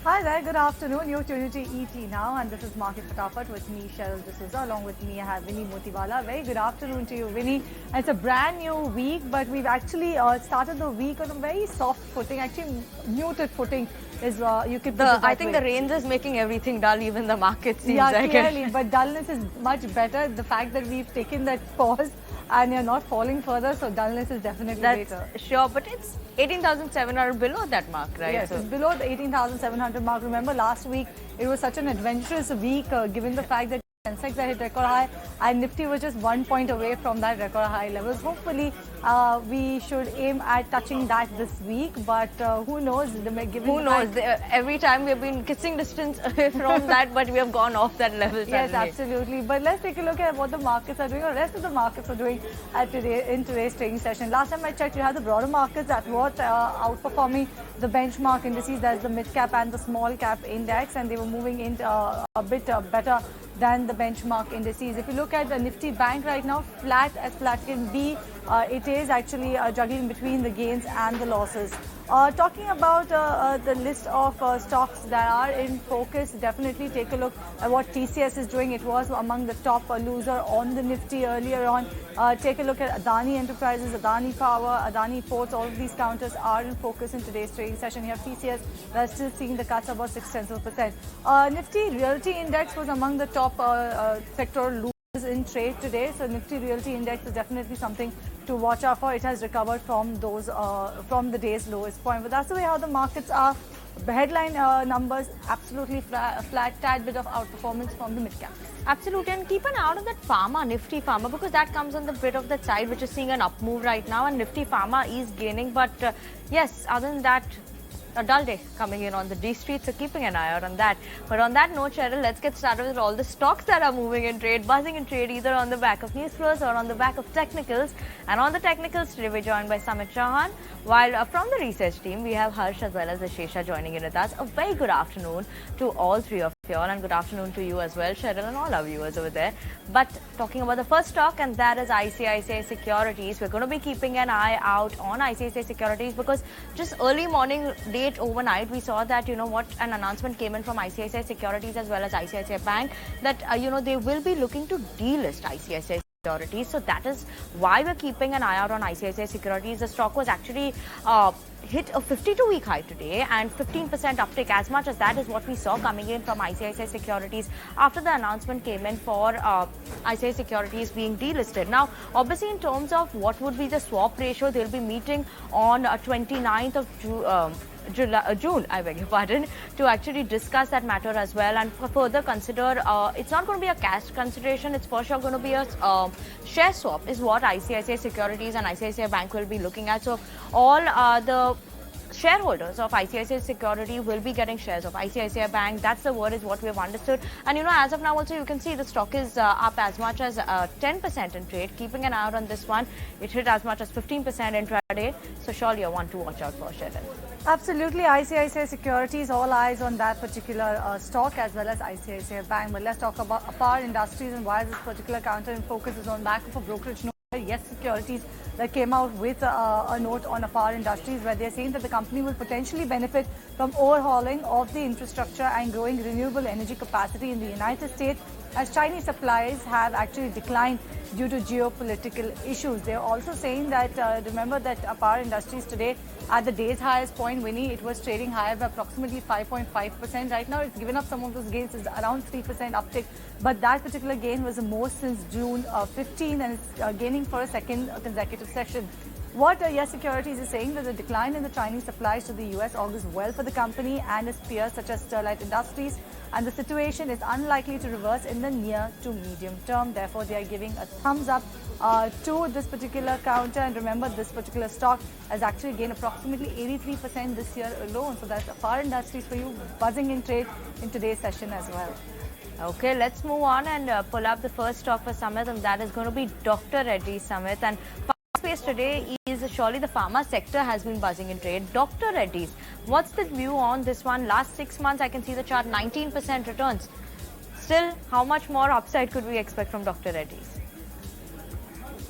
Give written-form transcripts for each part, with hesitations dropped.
Hi there, good afternoon. You're tuned to ET now, and this is Market Fatafat with me, Shareholders. Along with me, I have Vinny Motiwala. Very good afternoon to you, Vinny. It's a brand new week, but we've actually started the week on a very soft footing, actually muted footing. You could I think the rains is making everything dull, even the market seems like clearly, it. but dullness is much better. The fact that we've taken that pause and you're not falling further, so dullness is definitely better. Sure, but it's 18,700 below that mark, right? Yes, it's below the 18,700 mark. Remember last week, it was such an adventurous week given the fact that Sensex hit record high and Nifty was just 1 point away from that record high levels. Hopefully, we should aim at touching that this week, but who knows? Who knows? Every time we have been kissing distance away from that, but we have gone off that level suddenly. Yes, absolutely. But let's take a look at what the markets are doing, or the rest of the markets are doing in today's trading session. Last time I checked, you had the broader markets that were outperforming the benchmark indices, that's the mid cap and the small cap index, and they were moving in a bit better than the benchmark indices. If you look at the Nifty Bank right now, flat as flat can be, it is actually juggling between the gains and the losses. Talking about the list of stocks that are in focus, definitely take a look at what TCS is doing. It was among the top loser on the Nifty earlier on. Take a look at Adani Enterprises, Adani Power, Adani Ports. All of these counters are in focus in today's trading session. You have TCS that are still seeing the cuts about 0.6%. Nifty Realty Index was among the top sector losers in trade today. So Nifty Realty Index is definitely something to watch out for. It has recovered from those from the day's lowest point. But that's the way how the markets are. The headline numbers absolutely flat, tad bit of outperformance from the mid cap. Absolutely, and keep an eye out on that pharma, Nifty Pharma, because that comes on the bit of that side which is seeing an up move right now, and Nifty Pharma is gaining. But yes, other than that, a dull day coming in on the D street, so keeping an eye out on that. But on that note, Cheryl, let's get started with all the stocks that are moving in trade, buzzing in trade, either on the back of news flows or on the back of technicals. And on the technicals today, we're joined by Samit Chauhan, while from the research team, we have Harsh as well as Ashesha joining in with us. A very good afternoon to all three of you all, and good afternoon to you as well, Cheryl, and all our viewers over there. But talking about the first stock, and that is ICICI Securities. We're going to be keeping an eye out on ICICI Securities because just early morning, late overnight, we saw that, an announcement came in from ICICI Securities as well as ICICI Bank that, they will be looking to delist ICICI Securities. So that is why we're keeping an eye out on ICICI Securities. The stock was actually hit a 52-week high today, and 15% uptick. As much as that is what we saw coming in from ICICI Securities after the announcement came in for ICICI Securities being delisted. Now, obviously, in terms of what would be the swap ratio, they'll be meeting on 29th of June, I beg your pardon, to actually discuss that matter as well and further consider. It's not going to be a cash consideration, it's for sure going to be a share swap is what ICICI Securities and ICICI Bank will be looking at. So all the shareholders of ICICI Security will be getting shares of ICICI Bank. That's the word, is what we have understood. And as of now also you can see the stock is up as much as 10% in trade. Keeping an eye out on this one. It hit as much as 15% intraday. So surely a one to watch out for, Cheryl. Absolutely, ICICI Securities, all eyes on that particular stock as well as ICICI Bank. But let's talk about Apar Industries and why this particular counter in focus is on back of a brokerage note. Yes Securities that came out with a note on Apar Industries where they're saying that the company will potentially benefit from overhauling of the infrastructure and growing renewable energy capacity in the United States as Chinese supplies have actually declined due to geopolitical issues. They're also saying that, remember that Apar Industries today at the day's highest point, Winnie, it was trading higher by approximately 5.5%. Right now, it's given up some of those gains. It's around 3% uptick. But that particular gain was the most since June 15, and it's gaining for a second consecutive session. What Yes Securities is saying that the decline in the Chinese supplies to the US augurs well for the company and its peers such as Sterlite Industries, and the situation is unlikely to reverse in the near to medium term. Therefore, they are giving a thumbs up to this particular counter. And remember, this particular stock has actually gained approximately 83% this year alone. So that's Apar Industries for you, buzzing in trade in today's session as well. Okay, let's move on and pull up the first stock for Samit, and that is going to be Dr. Reddy's, Samit. And space today is surely the pharma sector has been buzzing in trade. Dr. Reddy's, what's the view on this one? Last 6 months, I can see the chart, 19% returns. Still, how much more upside could we expect from Dr. Reddy's?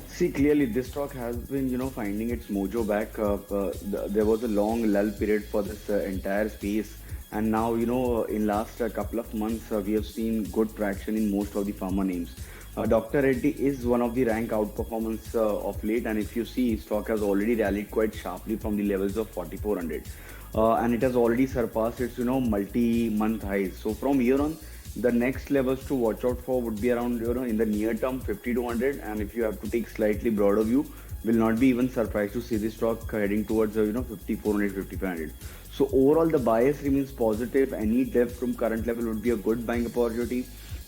See, clearly this stock has been, finding its mojo back. There was a long lull period for this entire space, And now, in last couple of months, we have seen good traction in most of the pharma names. Dr. Reddy is one of the rank outperformance of late, and if you see, stock has already rallied quite sharply from the levels of 4400, and it has already surpassed its multi-month highs. So from here on, the next levels to watch out for would be around in the near term 5200, and if you have to take slightly broader view, will not be even surprised to see the stock heading towards 5400, 5500. So overall, the bias remains positive. Any depth from current level would be a good buying opportunity.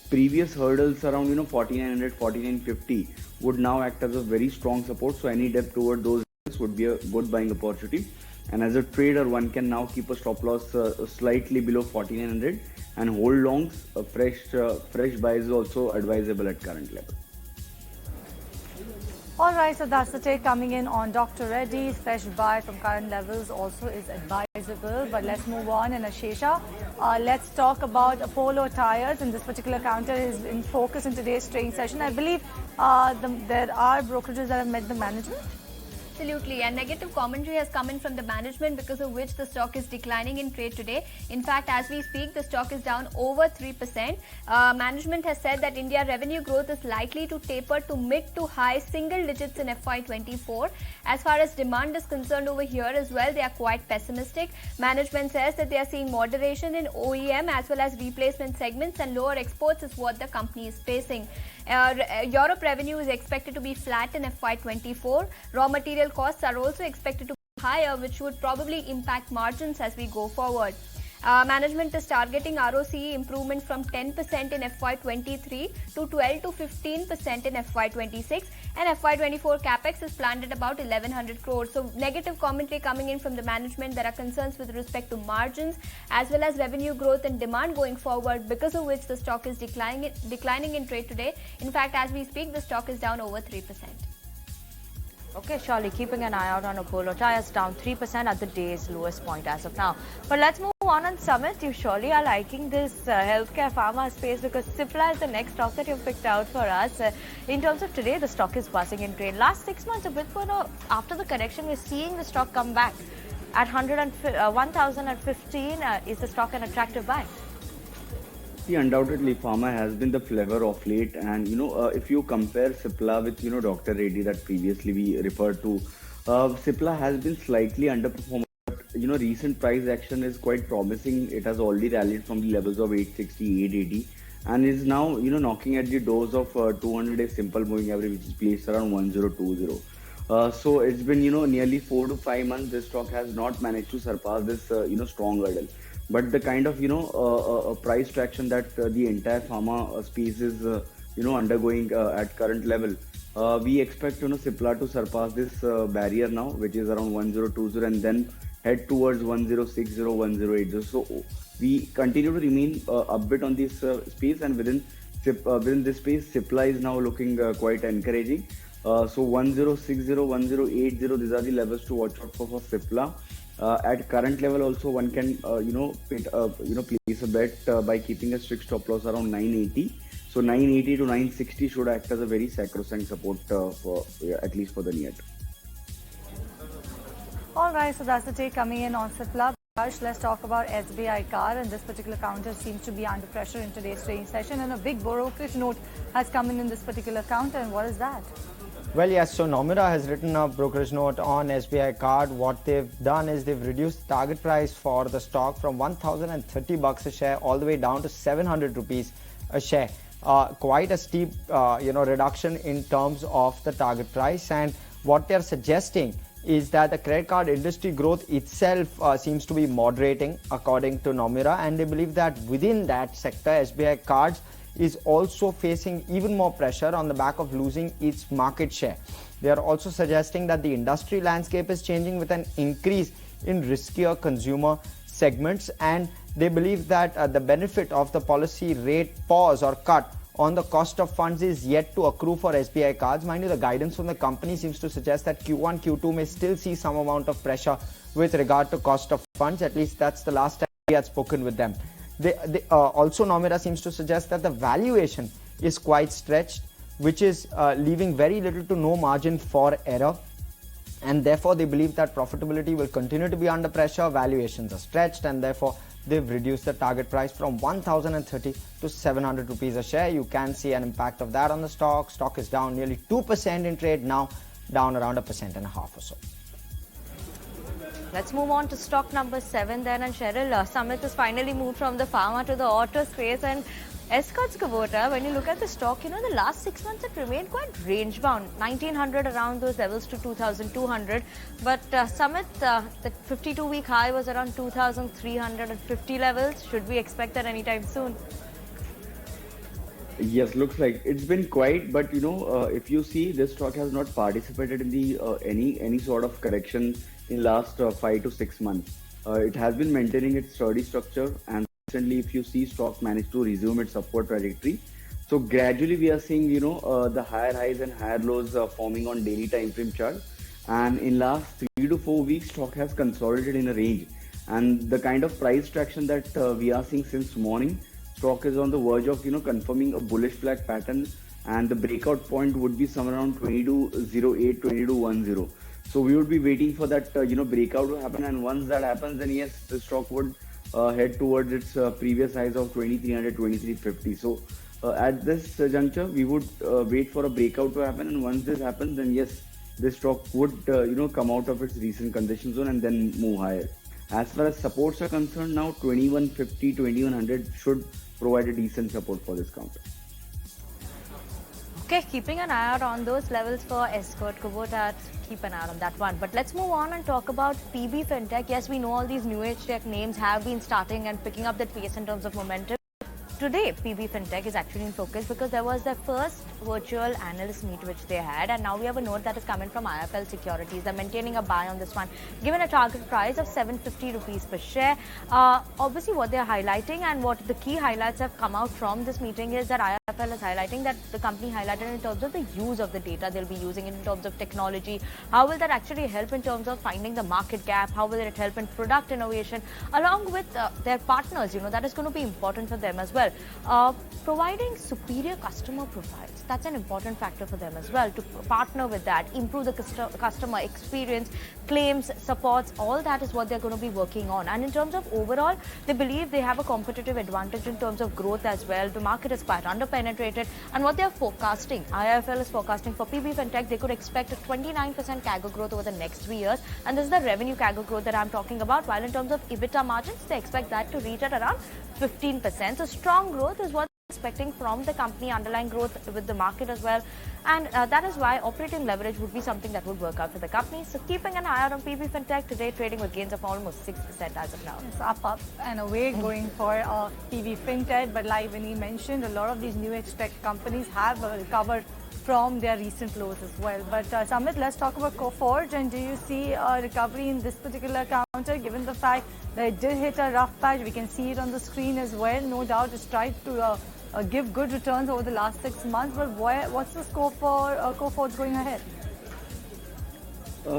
Previous hurdles around 4900, 4950 would now act as a very strong support. So any depth toward those would be a good buying opportunity. And as a trader, one can now keep a stop loss slightly below 4900 and hold longs. Fresh buy is also advisable at current level. All right, so that's the take coming in on Dr. Reddy's. Fresh buy from current levels also is advisable. But let's move on. And Ashesha, let's talk about Apollo Tyres. And this particular counter is in focus in today's trading session. I believe there are brokerages that have met the management. Absolutely, and negative commentary has come in from the management, because of which the stock is declining in trade today. In fact, as we speak, the stock is down over 3%. Management has said that India revenue growth is likely to taper to mid to high single digits in FY24. As far as demand is concerned over here as well, they are quite pessimistic. Management says that they are seeing moderation in OEM as well as replacement segments, and lower exports is what the company is facing. Europe revenue is expected to be flat in FY24. Raw material costs are also expected to be higher, which would probably impact margins as we go forward. Management is targeting ROCE improvement from 10% in FY23 to 12 to 15% in FY26, and FY24 capex is planned at about 1100 crores. So negative commentary coming in from the management. There are concerns with respect to margins as well as revenue growth and demand going forward, because of which the stock is declining in trade today. In fact, as we speak, the stock is down over 3%. Okay, surely keeping an eye out on Apollo Tyres, down 3% at the day's lowest point as of now. But let's move on Summit. You surely are liking this healthcare pharma space, because Cipla is the next stock that you've picked out for us. In terms of today, the stock is buzzing in trade. Last 6 months, a bit further after the correction, we're seeing the stock come back at 1,015. Is the stock an attractive buy? See, undoubtedly, pharma has been the flavor of late, and if you compare Cipla with Dr. Reddy that previously we referred to, Cipla has been slightly underperforming. But recent price action is quite promising. It has already rallied from the levels of 860, 880, and is now knocking at the doors of 200-day simple moving average, which is placed around 1020. So it's been nearly 4 to 5 months. This stock has not managed to surpass this strong hurdle. But the kind of price traction that the entire pharma space is undergoing at current level, we expect Cipla to surpass this barrier now, which is around 1020, and then head towards 1060, 1080. So we continue to remain upbeat on this space, and within this space, Cipla is now looking quite encouraging. So 1060, 1080, these are the levels to watch out for Cipla. At current level also, one can place a bet by keeping a strict stop loss around 980. So 980 to 960 should act as a very sacrosanct support for at least for the near term. All right, so that's the take coming in on Cipla. Let's talk about SBI Card, and this particular counter seems to be under pressure in today's trading session, and a big brokerage note has come in this particular counter. And what is that? Well, yes, so Nomura has written a brokerage note on SBI Card. What they've done is they've reduced the target price for the stock from 1,030 bucks a share all the way down to 700 rupees a share. Quite a steep, reduction in terms of the target price. And what they're suggesting is that the credit card industry growth itself seems to be moderating, according to Nomura, and they believe that within that sector, SBI Cards is also facing even more pressure on the back of losing its market share. They are also suggesting that the industry landscape is changing with an increase in riskier consumer segments, and they believe that the benefit of the policy rate pause or cut on the cost of funds is yet to accrue for SBI Cards. Mind you, the guidance from the company seems to suggest that Q1, Q2 may still see some amount of pressure with regard to cost of funds. At least that's the last time we had spoken with them. Also, Nomura seems to suggest that the valuation is quite stretched, which is leaving very little to no margin for error. and therefore they believe that profitability will continue to be under pressure, valuations are stretched, and therefore they've reduced the target price from 1030 to 700 rupees a share. You can see an impact of that on the stock. Stock is down nearly 2% in trade, now down around 1.5% or so. Let's move on to stock number 7 then. And Cheryl, Sumit has finally moved from the pharma to the auto space. And Escorts Kubota, when you look at the stock, the last 6 months it remained quite range bound, 1900 around those levels to 2200. But Sumit, the 52-week high was around 2350 levels. Should we expect that anytime soon? Yes, looks like it's been quiet, but if you see, this stock has not participated in the any sort of correction in last 5 to 6 months. It has been maintaining its sturdy structure, and recently, if you see, stock managed to resume its upward trajectory. So gradually, we are seeing the higher highs and higher lows forming on daily time frame chart. And in last 3 to 4 weeks, stock has consolidated in a range, and the kind of price traction that we are seeing since morning. Stock is on the verge of confirming a bullish flag pattern, and the breakout point would be somewhere around 2208, 2210. So we would be waiting for that breakout to happen, and once that happens, then yes, the stock would head towards its previous highs of 2300, 2350. So at this juncture, we would wait for a breakout to happen, and once this happens, then yes, this stock would come out of its recent condition zone and then move higher. As far as supports are concerned, now 2150, 2100 should provide a decent support for this counter. Okay, keeping an eye out on those levels for Escort Kubota. Keep an eye on that one. But let's move on and talk about PB Fintech. Yes, we know all these new age tech names have been starting and picking up that pace in terms of momentum. Today, PB Fintech is actually in focus because there was their first virtual analyst meet which they had, and now we have a note that is coming from ICICI Securities. They're maintaining a buy on this one, given a target price of 750 rupees per share. Obviously, what they're highlighting and what the key highlights have come out from this meeting is that IIFL is highlighting that the company highlighted in terms of the use of the data they'll be using in terms of technology. How will that actually help in terms of finding the market gap? How will it help in product innovation along with their partners? That is going to be important for them as well. Providing superior customer profiles, that's an important factor for them as well, to partner with that, improve the customer experience, claims, supports, all that is what they're going to be working on. And in terms of overall, they believe they have a competitive advantage in terms of growth as well. The market is quite underpenetrated, and what they're forecasting, IIFL is forecasting for PB Fintech, they could expect a 29% CAGR growth over the next 3 years, and this is the revenue CAGR growth that I'm talking about, while in terms of EBITDA margins, they expect that to reach at around 15%. So strong growth is what they're expecting from the company, underlying growth with the market as well, and that is why operating leverage would be something that would work out for the company. So keeping an eye out on PB Fintech today, trading with gains of almost 6% as of now. It's up and away going for PB Fintech, but like Vinny mentioned, a lot of these new age tech companies have recovered from their recent lows as well. But Samit, let's talk about Coforge, and do you see a recovery in this particular counter given the fact that it did hit a rough patch? We can see it on the screen as well. No doubt it's tried to give good returns over the last 6 months, but what's the scope for Coforge going ahead?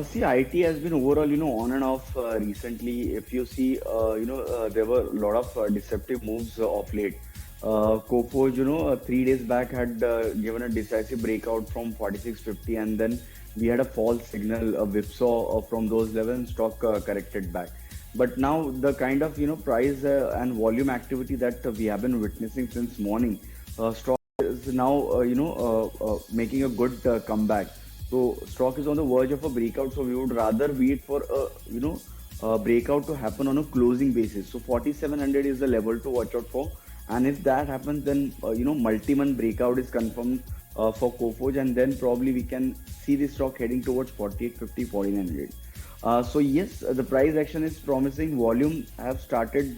See, IT has been overall, on and off recently. If you see, there were a lot of deceptive moves of late. Coforge, 3 days back had given a decisive breakout from 4650, and then we had a false signal, a whipsaw from those levels, and stock corrected back. But now the kind of price and volume activity that we have been witnessing since morning, stock is now making a good comeback. So stock is on the verge of a breakout. So we would rather wait for a breakout to happen on a closing basis. So 4700 is the level to watch out for. And if that happens, then multi-month breakout is confirmed for Coforge, and then probably we can see the stock heading towards 4850, 4900. So yes, the price action is promising. Volume have started,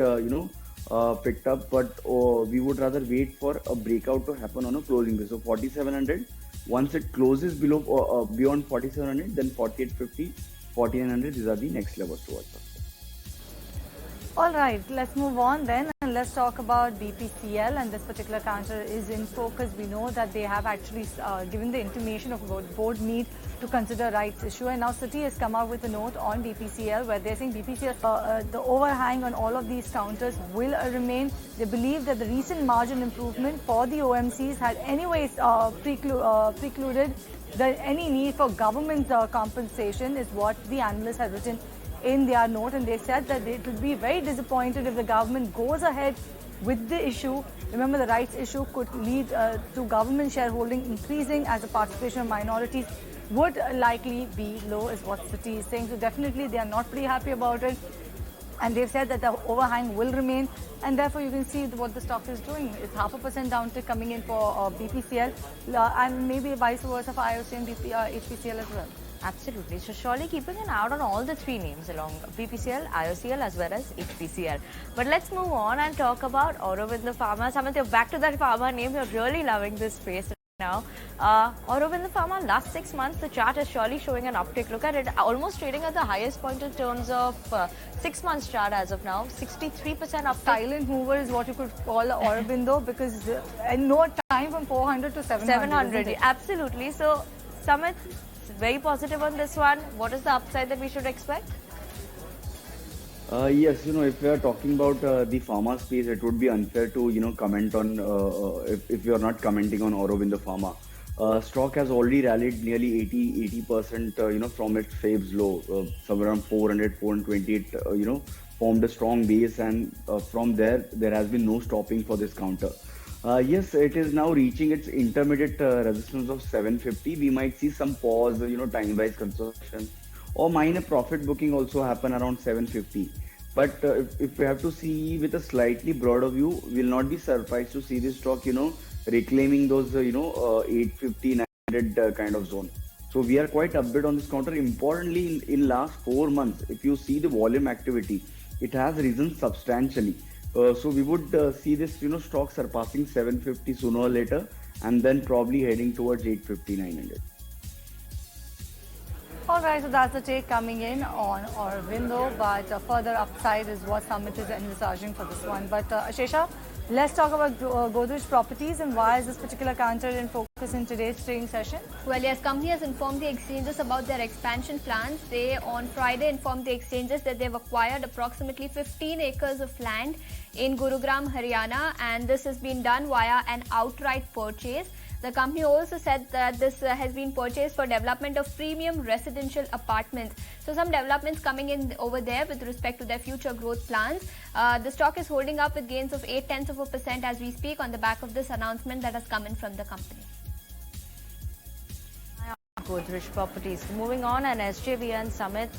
picked up, but we would rather wait for a breakout to happen on a closing basis. So 4700. Once it closes below beyond 4700, then 4850, 4900. These are the next levels to watch for. All right, let's move on then, and let's talk about BPCL, and this particular counter is in focus. We know that they have actually given the intimation of board meet to consider rights issue, and now Citi has come out with a note on BPCL where they're saying BPCL, the overhang on all of these counters will remain. They believe that the recent margin improvement for the OMCs had anyways precluded any need for government compensation is what the analysts have written in their note, and they said that it will be very disappointed if the government goes ahead with the issue. Remember, the rights issue could lead to government shareholding increasing as the participation of minorities would likely be low, is what Citi is saying. So definitely they are not pretty happy about it. And they've said that the overhang will remain, and therefore you can see what the stock is doing. It's 0.5% downtick coming in for BPCL, and maybe vice versa for IOC and HPCL as well. Absolutely. So surely keeping an eye on all the three names along BPCL, IOCL as well as HPCL. But let's move on and talk about Aurobindo Pharma. Samant, you're back to that pharma name. You're really loving this space now. Aurobindo Pharma, last 6 months, the chart is surely showing an uptick. Look at it, almost trading at the highest point in terms of 6 months chart as of now. 63% uptick. Silent mover is what you could call Aurobindo, because in no time from 400 to 700. Absolutely. So, Samant, very positive on this one. What is the upside that we should expect? Yes, if we are talking about the pharma space, it would be unfair to, comment on if you are not commenting on Aurobindo Pharma. Stock has already rallied nearly 80%, from its Feb's low, somewhere around 400, 428, formed a strong base, and from there has been no stopping for this counter. Yes, it is now reaching its intermediate resistance of 750. We might see some pause, time-wise consolidation, or minor profit booking also happen around 750. But if we have to see with a slightly broader view, we'll not be surprised to see this stock, reclaiming those, 850, 900 kind of zone. So we are quite upbeat on this counter. Importantly, in last 4 months, if you see the volume activity, it has risen substantially. So we would see this, stock surpassing 750 sooner or later, and then probably heading towards 850, 900. All right, so that's the take coming in on Aurobindo, but further upside is what Summit is envisaging for this one. But Ashesha, let's talk about Godrej Properties, and why is this particular counter in focus in today's trading session? Well, yes, company has informed the exchanges about their expansion plans. They on Friday informed the exchanges that they've acquired approximately 15 acres of land in Gurugram, Haryana, and this has been done via an outright purchase. The company also said that this has been purchased for development of premium residential apartments. So some developments coming in over there with respect to their future growth plans. The stock is holding up with gains of 0.8% as we speak on the back of this announcement that has come in from the company. Godrej Properties. Moving on, and SJVN Summit,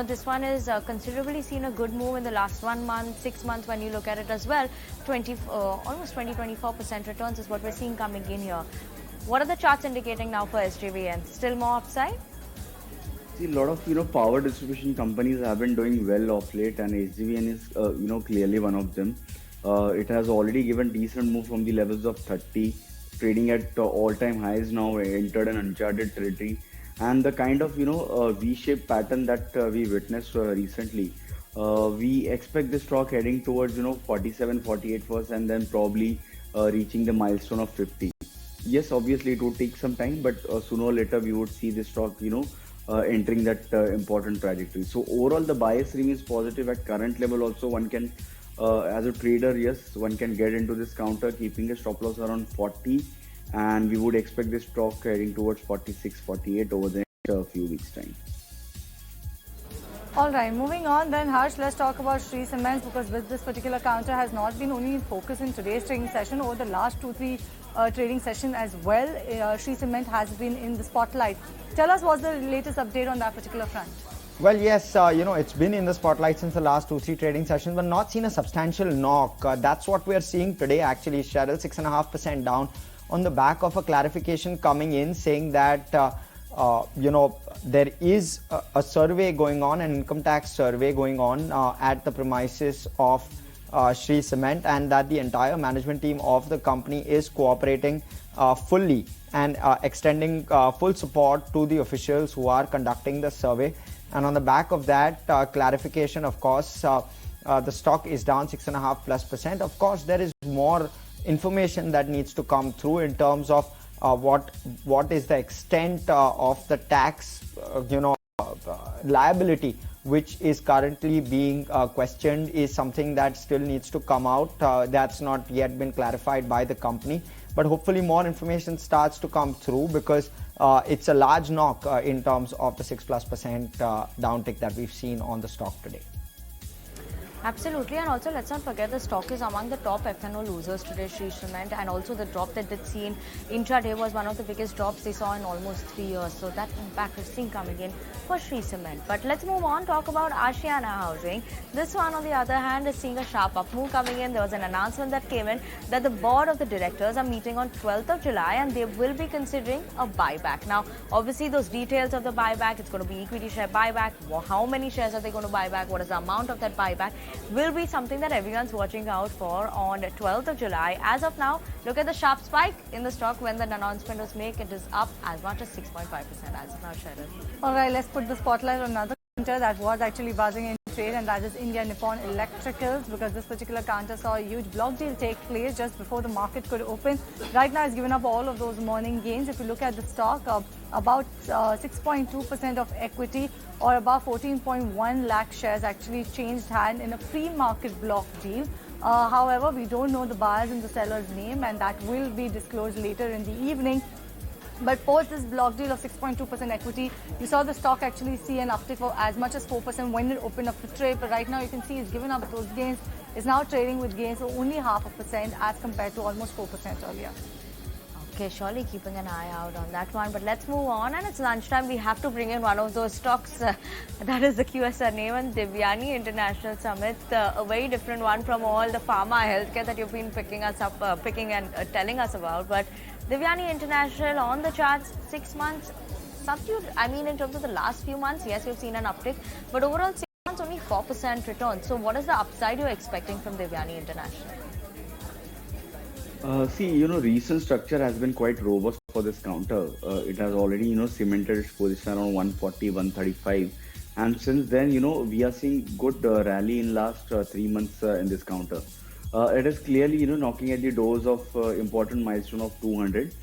this one is considerably seen a good move in the last 1 month, 6 months when you look at it as well. Almost 20-24% returns is what we're seeing coming in here. What are the charts indicating now for SJVN? Still more upside? See, a lot of power distribution companies have been doing well of late, and SJVN is clearly one of them. It has already given decent move from the levels of 30. Trading at all-time highs now, entered an uncharted territory, and the kind of V-shaped pattern that we witnessed recently, we expect the stock heading towards 47, 48 first, and then probably reaching the milestone of 50. Yes, obviously it would take some time, but sooner or later we would see the stock entering that important trajectory. So overall the bias remains positive at current level. Also one can as a trader, yes, one can get into this counter keeping a stop loss around 40, and we would expect this stock heading towards 46, 48 over the next few weeks' time. All right, moving on then, Harsh, let's talk about Shree Cements, because with this particular counter has not been only in focus in today's trading session, over the last 2-3 trading session as well, Shree Cement has been in the spotlight. Tell us what's the latest update on that particular front. Well, yes, it's been in the spotlight since the last 2-3 trading sessions, but not seen a substantial knock. That's what we are seeing today, actually. Cheryl, 6.5% down on the back of a clarification coming in saying that, there is a survey going on, an income tax survey going on at the premises of Shree Cement, and that the entire management team of the company is cooperating fully and extending full support to the officials who are conducting the survey. And on the back of that clarification, of course, the stock is down 6.5+%. Of course, there is more information that needs to come through in terms of what is the extent of the tax, liability which is currently being questioned, is something that still needs to come out. That's not yet been clarified by the company. But hopefully more information starts to come through, because it's a large knock in terms of the 6+% downtick that we've seen on the stock today. Absolutely, and also let's not forget the stock is among the top F&O losers today, Shree Cement, and also the drop that they'd seen intraday was one of the biggest drops they saw in almost 3 years. So that impact we've seen coming in for Shree Cement. But let's move on, talk about Ashiana Housing. This one, on the other hand, is seeing a sharp up move coming in. There was an announcement that came in that the board of the directors are meeting on 12th of July and they will be considering a buyback. Now, obviously, those details of the buyback, it's going to be equity share buyback. How many shares are they going to buy back? What is the amount of that buyback? Will be something that everyone's watching out for on 12th of July. As of now, look at the sharp spike in the stock when the announcement was made. It is up as much as 6.5% as of now, Sharon. All right, let's put the spotlight on another counter that was actually buzzing in trade, and that is India Nippon Electricals, because this particular counter saw a huge block deal take place just before the market could open. Right now, it's given up all of those morning gains. If you look at the stock, about 6.2% of equity, or about 14.1 lakh shares actually changed hand in a pre-market block deal. However, we don't know the buyers and the seller's name, and that will be disclosed later in the evening. But post this block deal of 6.2% equity, you saw the stock actually see an uptick for as much as 4% when it opened up the trade. But right now, you can see it's given up those gains. It's now trading with gains of only 0.5% as compared to almost 4% earlier. Okay, surely keeping an eye out on that one. But let's move on, and it's lunchtime. We have to bring in one of those stocks. That is the QSR name, and Devyani International Summit, a very different one from all the pharma healthcare that you've been picking and telling us about. But Devyani International on the charts, 6 months subdued. I mean, in terms of the last few months, yes, we've seen an uptick, but overall 6 months only 4% return. So what is the upside you're expecting from Devyani International? Recent structure has been quite robust for this counter. It has already, cemented its position around 140, 135. And since then, we are seeing good rally in last 3 months in this counter. It is clearly, knocking at the doors of important milestone of 200.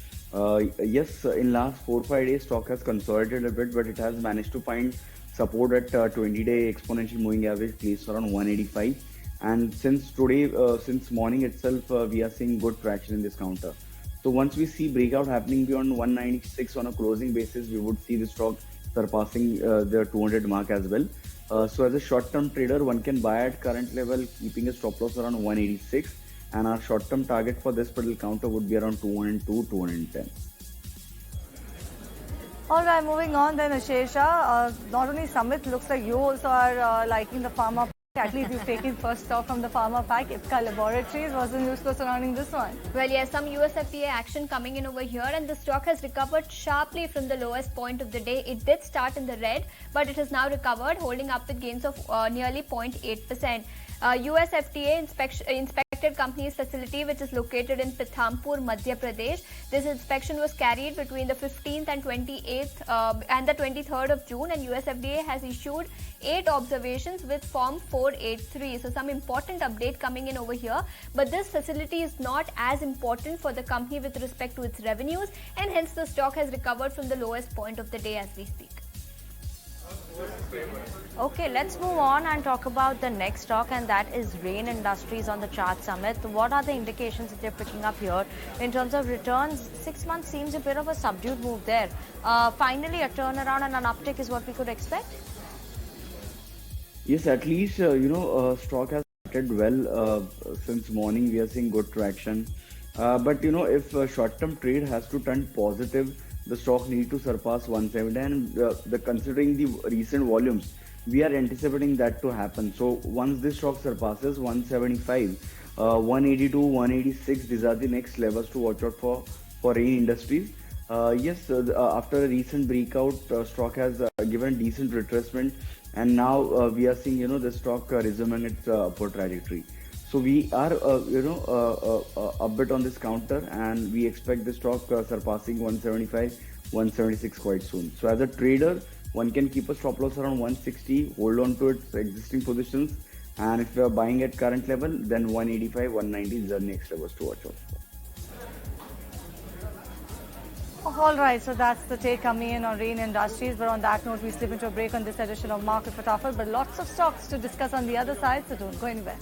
Yes, in last 4-5 days, stock has consolidated a bit, but it has managed to find support at 20-day exponential moving average placed around 185. And since today, since morning itself, we are seeing good traction in this counter. So once we see breakout happening beyond 196 on a closing basis, we would see the stock surpassing the 200 mark as well. So as a short-term trader, one can buy at current level, keeping a stop loss around 186. And our short-term target for this particular counter would be around 202, 210. All right, moving on then, Ashesha. Not only Summit, looks like you also are liking the pharma. At least you've taken first stock from the pharma pack. Ipca Laboratories. What's the news flow surrounding this one? Well, yes, some US FDA action coming in over here, and the stock has recovered sharply from the lowest point of the day. It did start in the red, but it has now recovered, holding up with gains of nearly 0.8%. US FDA inspected company's facility, which is located in Pithampur, Madhya Pradesh. This inspection was carried between the 15th and 28th and the 23rd of June, and US FDA has issued 8 observations with Form 483. So some important update coming in over here. But this facility is not as important for the company with respect to its revenues, and hence the stock has recovered from the lowest point of the day as we speak. Okay, let's move on and talk about the next stock, and that is Rain Industries on the chart summit. What are the indications that they're picking up here in terms of returns? 6 months seems a bit of a subdued move there. Finally, a turnaround and an uptick is what we could expect? Yes, at least, stock has started well since morning. We are seeing good traction. But, if short-term trade has to turn positive, the stock need to surpass 170, and considering the recent volumes, we are anticipating that to happen. So once this stock surpasses 175, 182, 186, these are the next levels to watch out for Rain Industries. Yes, after a recent breakout, stock has given decent retracement, and now we are seeing the stock resuming its upward trajectory. So we are a bit on this counter, and we expect the stock surpassing 175, 176 quite soon. So as a trader, one can keep a stop loss around 160, hold on to its existing positions, and if you are buying at current level, then 185, 190 is the next levels to watch out for. All right, so that's the take coming in on Rain Industries. But on that note, we slip into a break on this edition of Market Fatafat. But lots of stocks to discuss on the other side, so don't go anywhere.